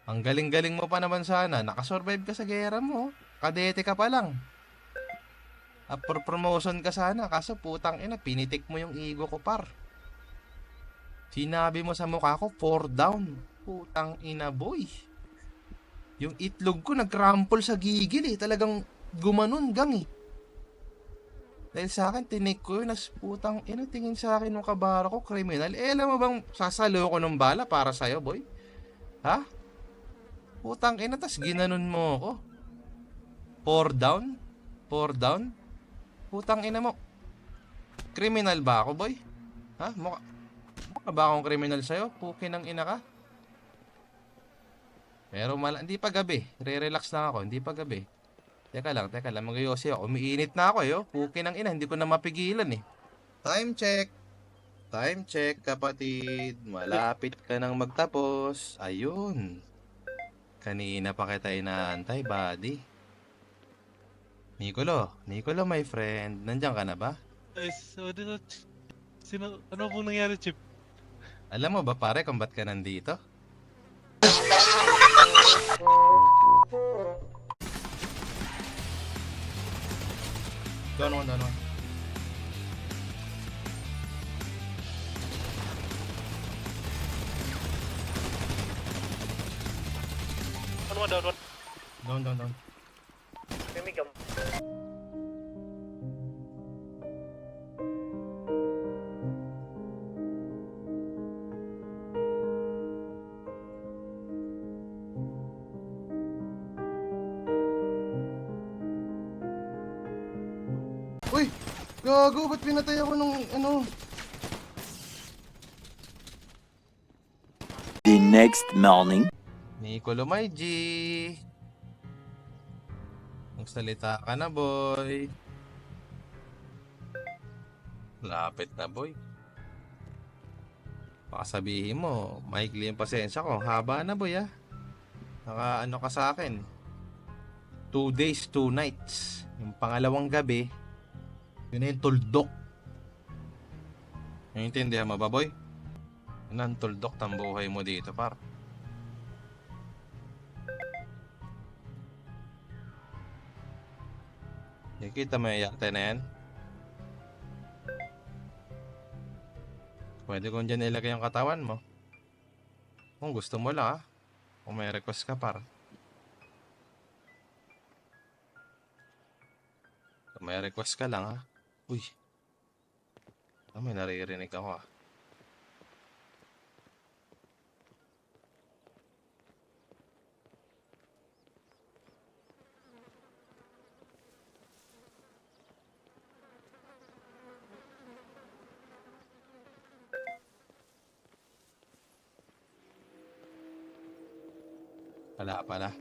Ang galing-galing mo pa naman sana. Nakasurvive ka sa gera mo. Kadete ka pa lang. Up for promotion ka sana. Kaso putang ina, pinitik mo yung ego ko par. Sinabi mo sa mukha ko, 4 down. Putang ina boy. Yung itlog ko nag-crumple sa gigil eh. Talagang gumanon gang eh. Dahil sa akin, tinik ko yun. As putang ina, tingin sa akin ng kabara ko, kriminal. Eh, alam mo bang sasalo ko ng bala para sa'yo, boy? Ha? Putang ina, tas ginanon mo ako. 4 down? 4 down? Putang ina mo. Kriminal ba ako, boy? Ha? Mukha ba akong kriminal sa'yo? Pukin ng ina ka? Pero hindi pa gabi. Re-relax lang ako. Hindi pa gabi. Teka lang. Mag-yosi ako. Umiinit na ako eh. Oh. Pukin ng ina. Hindi ko na mapigilan eh. Time check. Time check, kapatid. Malapit ka nang magtapos. Ayun. Kanina pa kita inaantay, buddy. Nicolo, my friend. Nandiyan ka na ba? Ay, so, ano pong nangyari, Chip? Alam mo ba pare kung ba't ka nandito? Doon one, doon one. Ano mo, down? Doon. Mimigam. Uy! Gago! Ba't pinatay ako nung ano? The next morning. Nicolo, my G. Magsalita ka na, boy. Lapit na, boy. Baka sabihin mo, maikli yung pasensya ko. Haba na, boy, ah. Naka ano ka sa akin. 2 days, 2 nights. Yung pangalawang gabi, yun na yung tuldok. Naiintindihan mo ba, boy? Yun ang tuldok ng buhay mo dito, par. Nakikita mo yung yate na yan? Pwede kong dyan ilagay yung katawan mo. Kung gusto mo lang, ah. Kung may request ka, par. Kung may request ka lang, ah. Uy. May naririnig ako, ah. Wala pala.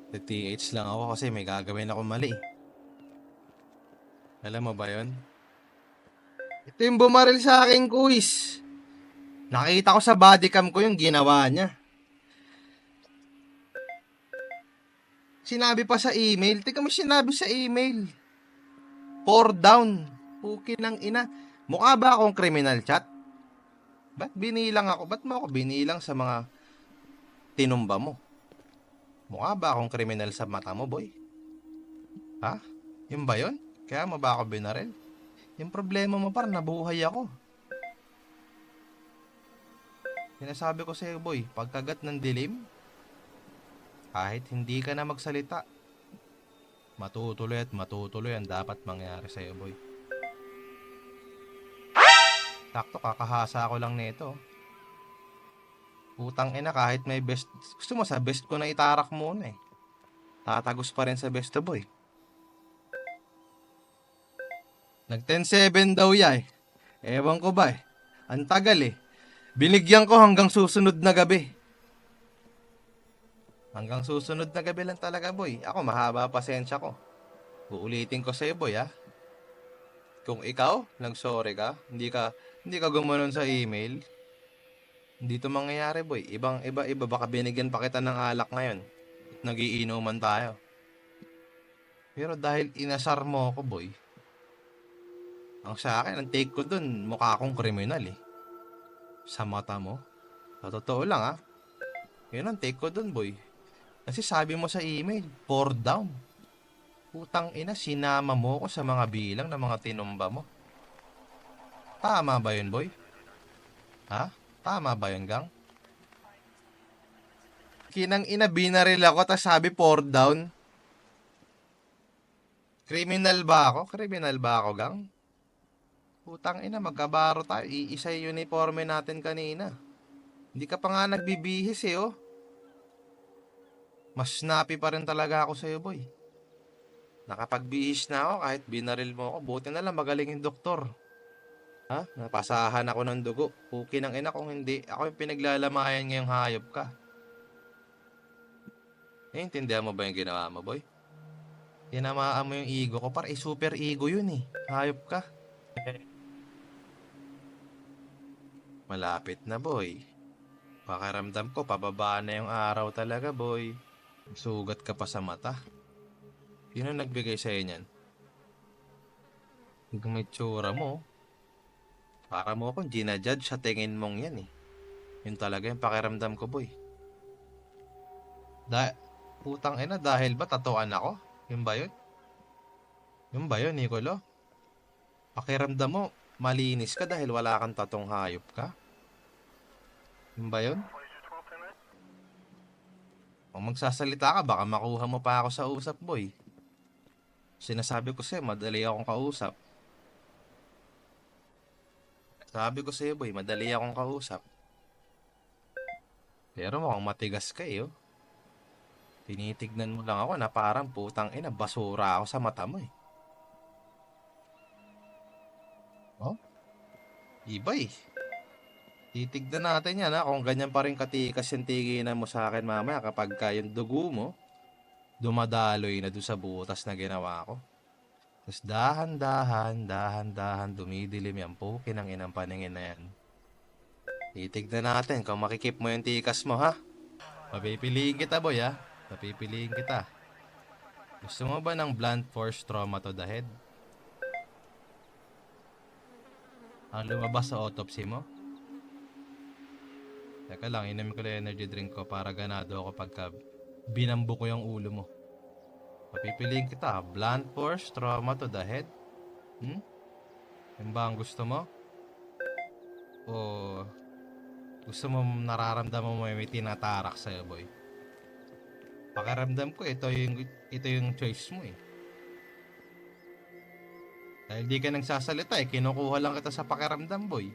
TH lang ako kasi may gagawin ako mali. Alam mo ba yun? Ito yung bumaril sa aking kuis. Nakita ko sa bodycam ko yung ginawa niya. Sinabi pa sa email. Tika mo sinabi sa email. 4 down. Pukin ng ina. Mukha ba akong criminal, chat? Ba't binilang ako? Ba't mo ako binilang sa mga tinumba mo? Mukha ba akong kriminal sa mata mo, boy? Ha? Yun ba yun? Kaya mo ba ako binaril? Yung problema mo parang nabuhay ako. Sinasabi ko sa'yo, boy, pagkagat ng dilim, kahit hindi ka na magsalita, matutuloy at matutuloy ang dapat mangyari sa'yo, boy. Sakto, kakahasa ko lang nito. Putang ina, kahit may best, gusto mo sa best ko na itarak muna eh. Tatagos pa rin sa best to, boy. Nag 10-7 daw ya eh. Ewan ko ba eh. Ang tagal eh. Binigyan ko hanggang susunod na gabi. Hanggang susunod na gabi lang talaga, boy. Ako, mahaba pasensya ko. Uulitin ko sa'yo, boy, ha. Kung ikaw, nag-sorry ka, hindi ka gumanon sa email, hindi to mangyayari, boy. Iba, baka binigyan pa kita ng alak ngayon. At nagiinuman tayo. Pero dahil inasar mo ako, boy, ang sa akin, ang take ko dun, mukha akong kriminal eh. Sa mata mo. Sa totoo lang, ha. Yun ang take ko dun, boy. Kasi sabi mo sa email, 4 down. Putang ina, sinama mo ko sa mga bilang ng mga tinumba mo. Tama ba yun, boy? Ha? Tama ba yun, gang? Kinang ina, binaril ako, tas sabi 4 down. Criminal ba ako? Criminal ba ako, gang? Putang ina, magkabaro tayo. Iisa yung uniforme natin kanina. Hindi ka pa nga nagbibihis eh, oh. Mas snappy pa rin talaga ako sa'yo, boy. Nakapagbihis na ako kahit binaril mo ako. Buti na lang magaling yung doktor. Ha? Napasahan ako ng dugo. Puki ng ina kung hindi. Ako yung pinaglalamayan ngayong hayop ka. Naiintindihan mo ba yung ginawa mo, boy? Tinamaan mo yung ego ko. Par, super ego yun eh. Hayop ka. Malapit na, boy. Pakiramdam ko, pababa na yung araw talaga, boy. Sugat ka pa sa mata. Sino nagbigay sa'yo niyan? Yung may tsura mo. Para mo akong ginajudge sa tingin mong yan eh. Yun talaga yung pakiramdam ko, boy. Putang ina, dahil ba tatuan ako? Yun ba yun? Yun ba yun, Nicolo? Pakiramdam mo, malinis ka dahil wala kang tatong hayop ka? Yun ba yun? Kung magsasalita ka, baka makuha mo pa ako sa usap, boy. Sinasabi ko sa'yo, madali akong kausap. Sabi ko sa'yo, boy, madali akong kausap. Pero mukhang matigas ka eh, oh. Tinitignan mo lang ako na parang putang ina, basura ako sa mata mo eh. Oh? Iba eh. Titignan natin yan ha, kung ganyan pa rin katikas yung tiginan mo sa akin mamaya kapag yung dugo mo, dumadaloy na doon sa butas na ginawa ko. Tapos dahan-dahan, dumidilim yan. Pukin ang inang paningin na yan. Titignan natin kung makikip mo yung tikas mo, ha? Papipiliin kita, boy, ha? Papipiliin kita. Gusto mo ba ng blunt force trauma to the head? Ang lumabas sa autopsy mo? Teka lang, inom ko lang energy drink ko para ganado ako pagka binambo ko yung ulo mo. Papipiliin kita, blunt force trauma to the head? Yan ba ang gusto mo? O gusto mo nararamdaman mo may tinatarak sa'yo, boy? Pakiramdam ko, ito yung choice mo eh. Dahil di ka nagsasalita eh, kinukuha lang kita sa pakiramdam, boy.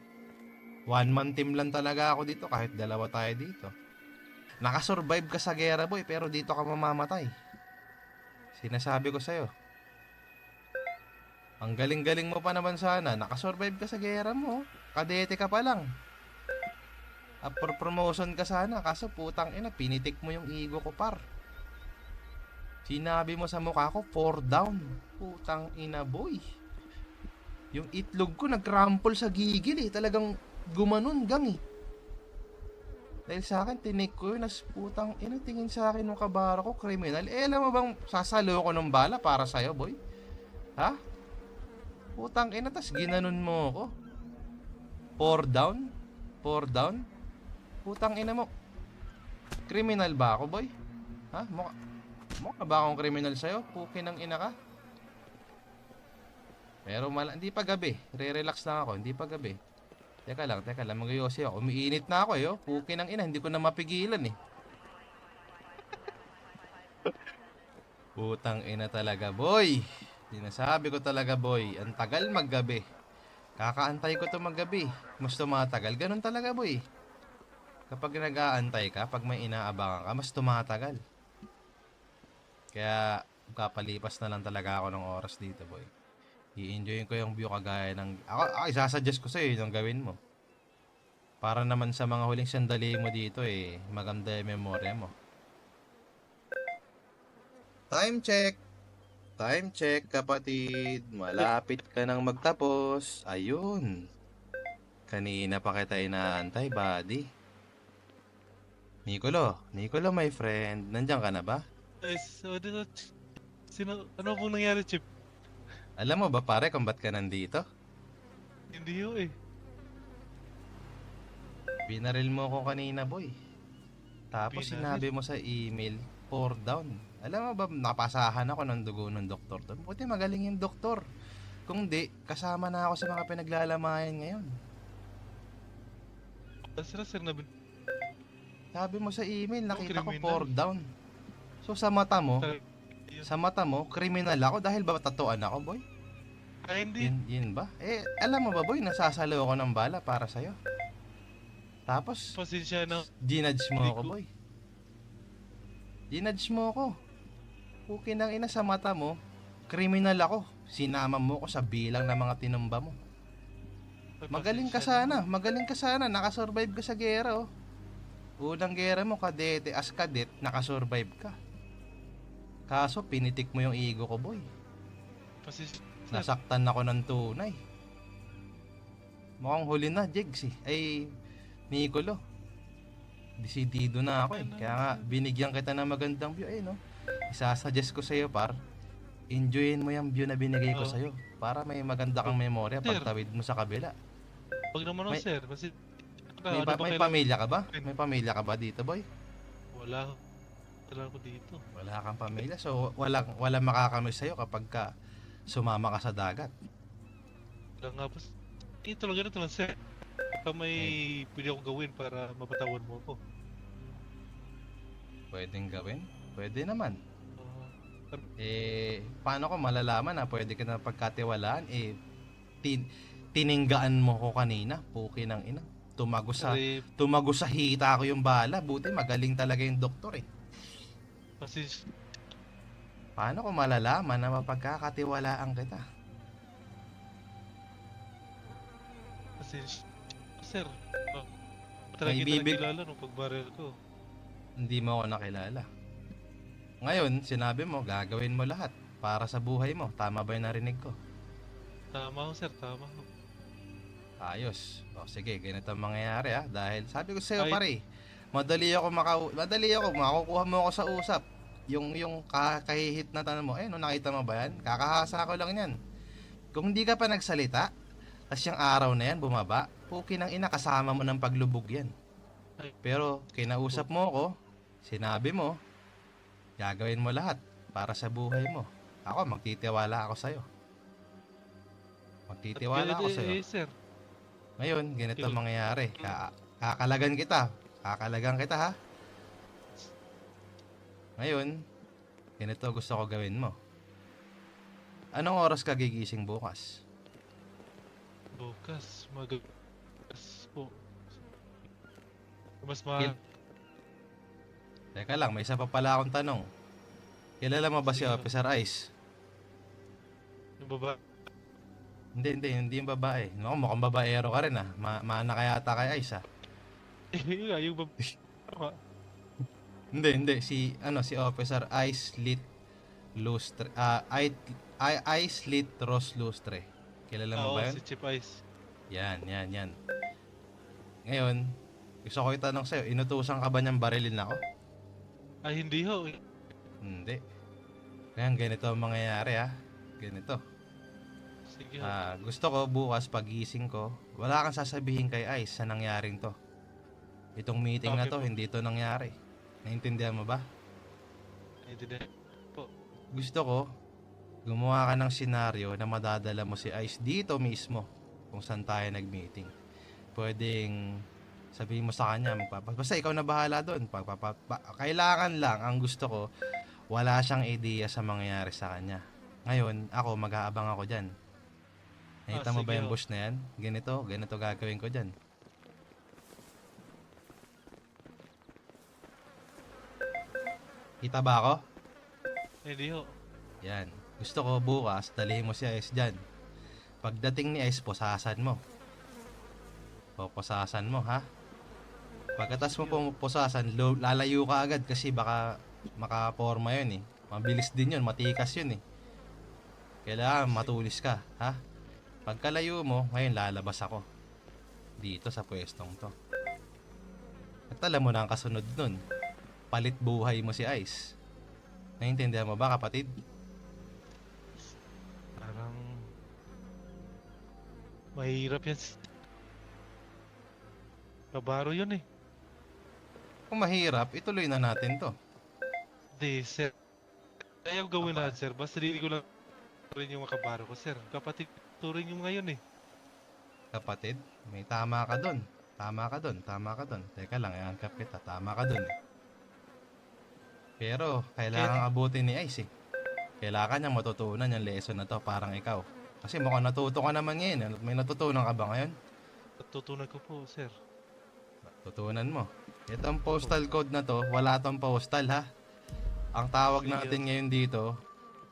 One man team lang talaga ako dito kahit dalawa tayo dito. Nakasurvive ka sa gera, boy, pero dito ka mamamatay. Sinasabi ko sa'yo. Ang galing-galing mo pa naman sana. Nakasurvive ka sa gera mo. Kadete ka pa lang. Up for promotion ka sana. Kaso putang ina, pinitik mo yung ego ko, par. Sinabi mo sa mukha ko, 4 down. Putang ina, boy. Yung itlog ko nag-crumple sa gigil eh. Talagang gumanon gang eh. Dahil sa akin, tinik ko yun, as putang ina, tingin sa akin ng kabara ko, kriminal. Eh, alam mo bang sasalo ko ng bala para sa'yo, boy? Ha? Putang ina, tas ginanon mo ako. 4 down? 4 down? Putang ina mo. Kriminal ba ako, boy? Ha? Mukha ba akong kriminal sa'yo? Pukin ng ina ka? Pero hindi pa gabi. Re-relax lang ako, hindi pa gabi. Teka lang, mag-yosi ako. Umiinit na ako eh, oh. Pukin ng ina, hindi ko na mapigilan eh. Putang ina talaga, boy. Sinasabi ko talaga, boy. Ang tagal maggabi. Kakaantay ko to maggabi. Mas tumatagal. Ganun talaga, boy. Kapag nag-aantay ka, pag may inaabangan ka, mas tumatagal. Kaya, kapalipas na lang talaga ako ng oras dito, boy. I-enjoyin ko yung view kagaya ng... Ako isasuggest ko sa'yo yung gawin mo. Para naman sa mga huling sandali mo dito eh, maganda yung memorya mo. Time check! Time check, kapatid. Malapit ka nang magtapos. Ayun. Kanina pa kita inaantay, buddy. Nicolo, my friend. Nandiyan ka na ba? Ay, ano pong nangyari, Chip? Alam mo ba pare kung ba't ka nandito? Hindi ho eh. Binaril mo ako kanina, boy. Tapos Pinahid. sinabi mo sa email, 4 down. Alam mo ba, napasahan ako ng dugo ng doktor doon. Buti magaling yung doktor. Kung di, kasama na ako sa mga pinaglalamayan ngayon. Sir, na Sabi mo sa email, nakita ko kriminal. 4 down. So sa mata mo, kriminal ako dahil ba tatuan ako, boy? Ay, hindi. Yun ba? Eh, alam mo ba, boy, nasasalo ako ng bala para sa'yo. Tapos, Pasensya na. ginudge mo Hindi ako, ko- boy. Ginudge mo ako. Pukin ng ina sa mata mo, kriminal ako. Sinama mo ko sa bilang ng mga tinumba mo. Magaling ka sana, nakasurvive ka sa gera, oh. Unang gera mo, kadete, as cadet, nakasurvive ka. Kaso, pinitik mo yung ego ko, boy. Pasensya. Nasaktan ako ng tunay. Mukhang huli na, Jigs, eh. Ay, Nicolo. Desidido na ako, eh. Kaya nga, binigyan kita ng magandang view, eh, no? Isasuggest ko sa'yo, par. Enjoyin mo yung view na binigay ko Oo. sa'yo. Para may maganda kang memorya Sir. pagtawid mo sa kabila. Wag naman May- sir. Kasi May, may pamilya ka ba? May pamilya ka ba dito, boy? Wala. Wala ko dito. Wala kang pamilya, so walang makakamiss sa'yo kapag ka sumama ka sa dagat. Wala nga po. Ito lang ganito lang sir. Baka may pwede akong gawin para mapatawan mo ako. Pwedeng gawin? Pwede naman. Ah, Eh, paano ko malalaman na pwede ka na pagkatiwalaan? Eh, tininggaan mo ko kanina. Puki ng ina. Sorry, Tumagos sa hita ko yung bala. Buti magaling talaga yung doktor, eh. pasensya. Paano ko malalaman na mapagkakatiwalaan kita? Pasensya. Sir, talaga May kita bibig- nakilala nung pagbaril ko. Hindi mo ako nakilala. Ngayon, sinabi mo, gagawin mo lahat para sa buhay mo. Tama ba yung narinig ko? Tama ho sir, tama ho. Ayos. O sige, ganito ang mangyayari, ha. Dahil sabi ko sa'yo, Ay- pare, madali ako, makukuha mo ako sa usap. Yung kahihit na tanong mo, no, nakita mo ba yan? Kakahasa ko lang yan. Kung hindi ka pa nagsalita, tas yung araw na yan bumaba, puki ng ina, kasama mo ng paglubog yan. Ay. Pero kinausap mo ako, sinabi mo, gagawin mo lahat para sa buhay mo. Ako, magtitiwala ako sa'yo. Magtitiwala ako sa'yo. Sir, Ngayon, ganito ang Kailan? mangyayari. Kakalagan kita. Kakalagan kita, ha? Ngayon, ganito gusto ko gawin mo. Anong oras ka gigising bukas? bukas, bukas po. Mas Kil- Teka lang, may isa pa pala akong tanong. Kilala mo ba si Sino? Officer Ice? yung baba. Hindi yung babae. No, mukhang babaero ka rin, ah. Maana ka yata kay Ice, ah. Yun nga, yung baba. Tama. Hindi. Si Officer Ice Lit Lustre. Ice Lit Ross Lustre. Kilala mo Oo, ba yun? si Chip Ice. Yan. Ngayon, gusto ko itanong sa'yo, inutusan ka ba niyang barilin ako? Ay, hindi ho. Hindi. Ngayon, ganito ang mangyayari, ha. Ganito. Sige ho. Gusto ko bukas pagising ko, wala kang sasabihin kay Ice sa nangyaring to. Itong meeting na Okay to, po. hindi to nangyari. Naintindihan mo ba? Hindi na. Gusto ko, gumawa ka ng senaryo na madadala mo si Ice dito mismo kung saan tayo nag-meeting. Pwedeng sabihin mo sa kanya, basta ikaw na bahala doon. Kailangan lang, ang gusto ko, wala siyang idea sa mangyayari sa kanya. Ngayon, ako, mag-aabang ako dyan. Nakita mo ba sige yung ho. bush na yan? Ganito gagawin ko dyan. Kita ba ako? Hindi ho. Yan. Gusto ko bukas, dalhin mo si Ice dyan. Pagdating ni Ice, posasan mo. Posasan mo, ha? Pagkatas mo pusasan, lalayo ka agad kasi baka makaporma yun, eh. Mabilis din yun, matikas yun, eh. Kailangan matulis ka, ha? Pagkalayo mo, ngayon lalabas ako. Dito sa pwestong to. At alam mo na ang kasunod nun. Palit buhay mo si Ice. Naintindihan mo ba, kapatid? Parang mahirap yan. Kabaro yun eh. Kung mahirap, ituloy na natin to. Hindi, sir. Kaya ko gawin lahat, sir. Basta hindi ko lang rin yung makabaro ko, sir. Kapatid ko rin yung ngayon eh. Kapatid, may tama ka dun. Tama ka dun, tama ka dun. Teka lang, i-uncap kita. Tama ka dun eh. Pero, kailangan abutin ni Ice eh. Kailangan niyang matutunan yung lesson na to, parang ikaw. Kasi mukhang natuto ka naman ngayon. May natutunan ka ba ngayon? Natutunan ko po, sir. Tutunan mo. Itong postal code na to, wala tong postal ha. Ang tawag Sige. natin ngayon dito,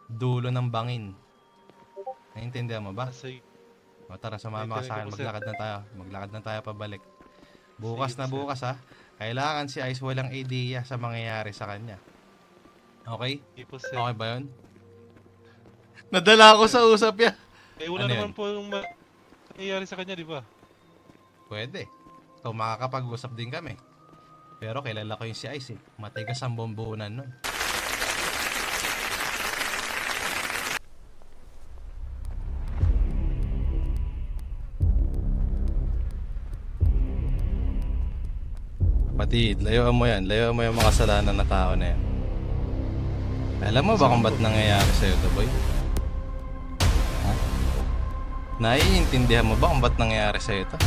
dulo ng bangin. Naintindihan mo ba? Kasi, O tara, sumama ka sa akin. Naintindihan ko po, sir. Maglakad na tayo. Maglakad na tayo pabalik. Bukas Sige na po, sir. bukas ha. Kailangan si Ice walang idea sa mangyayari sa kanya. Okay? hindi po, sir. Okay ba yun? Nadala ako sa usap ya. Eh, wala Ano naman yun? po yung nangyayari sa kanya, di ba? Pwede. Ikaw makakapag-usap din kami. Pero kilala ko yung si Ice eh. Matigas ang bombonan nun. Kapatid, layuan mo yan. Layuan mo yung mga kasalanan na tao na yan. Alam mo ba kung ba't nangyayari sa'yo to, boy? Ha? Naiintindihan mo ba kung ba't nangyayari sa'yo to?